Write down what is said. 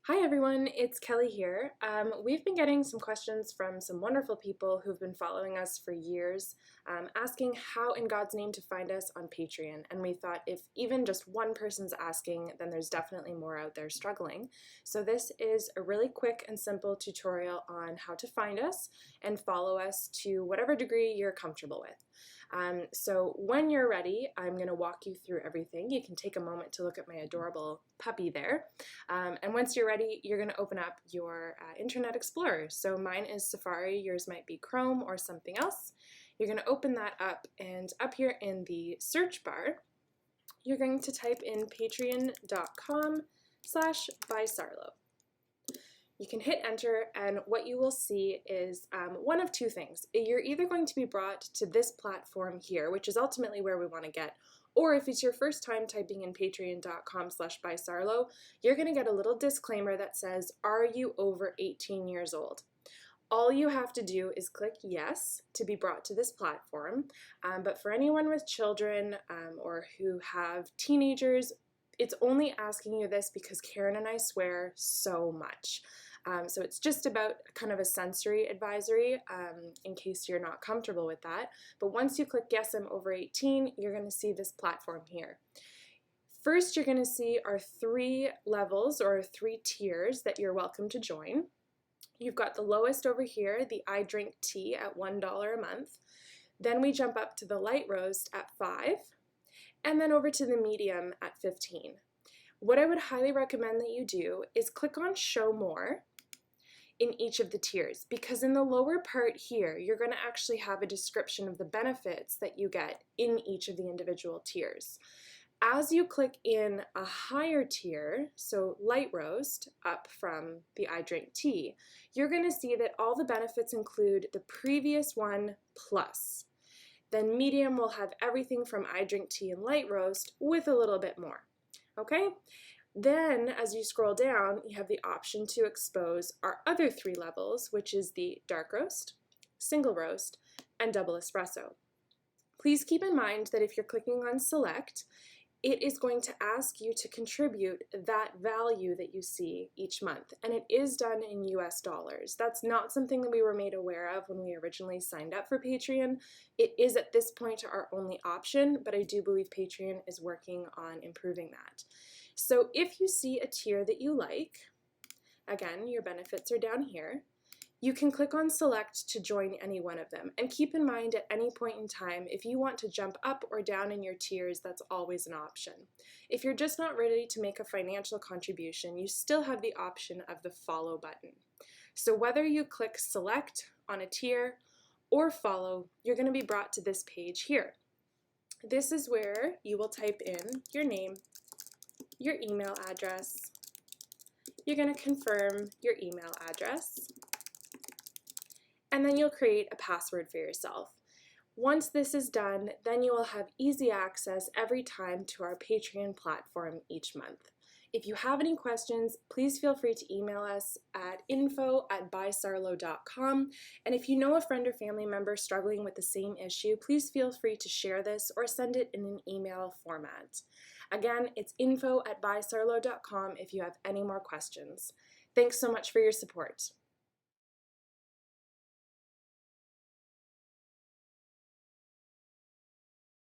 Hi everyone, it's Kelly here. We've been getting some questions from some wonderful people who've been following us for years, asking how in God's name to find us on Patreon. And we thought if even just one person's asking, then there's definitely more out there struggling. So this is a really quick and simple tutorial on how to find us and follow us to whatever degree you're comfortable with. So when you're ready, I'm going to walk you through everything. You can take a moment to look at my adorable puppy there. And once you're ready, you're going to open up your Internet Explorer. So mine is Safari, yours might be Chrome or something else. You're going to open that up, and up here in the search bar, you're going to type in patreon.com/bysarlo. You can hit enter, and what you will see is one of two things. You're either going to be brought to this platform here, which is ultimately where we want to get, or if it's your first time typing in patreon.com/bysarlo, you're going to get a little disclaimer that says, "Are you over 18 years old?" All you have to do is click yes to be brought to this platform, but for anyone with children or who have teenagers, it's only asking you this because Karen and I swear so much. So it's just about kind of a sensory advisory in case you're not comfortable with that. But once you click yes, I'm over 18, you're going to see this platform here. First, you're going to see our 3 levels or 3 tiers that you're welcome to join. You've got the lowest over here, the I Drink Tea at $1 a month. Then we jump up to the light roast at $5, and then over to the medium at $15. What I would highly recommend that you do is click on Show More in each of the tiers, because in the lower part here, you're going to actually have a description of the benefits that you get in each of the individual tiers. As you click in a higher tier, so light roast, up from the I Drink Tea, you're going to see that all the benefits include the previous one plus. Then medium will have everything from I Drink Tea and light roast with a little bit more. Okay? Then as you scroll down, you have the option to expose our other 3 levels, which is the dark roast, single roast, and double espresso. Please keep in mind that if you're clicking on select, it is going to ask you to contribute that value that you see each month, and it is done in US dollars. That's not something that we were made aware of when we originally signed up for Patreon. It is at this point our only option, but I do believe Patreon is working on improving that. So if you see a tier that you like, again, your benefits are down here, you can click on select to join any one of them. And keep in mind at any point in time, if you want to jump up or down in your tiers, that's always an option. If you're just not ready to make a financial contribution, you still have the option of the follow button. So whether you click select on a tier or follow, you're going to be brought to this page here. This is where you will type in your name, your email address. You're going to confirm your email address, and then you'll create a password for yourself. Once this is done, then you will have easy access every time to our Patreon platform each month. If you have any questions, please feel free to email us at info@bysarlo.com. And if you know a friend or family member struggling with the same issue, please feel free to share this or send it in an email format. Again, it's info@bysarlo.com if you have any more questions. Thanks so much for your support.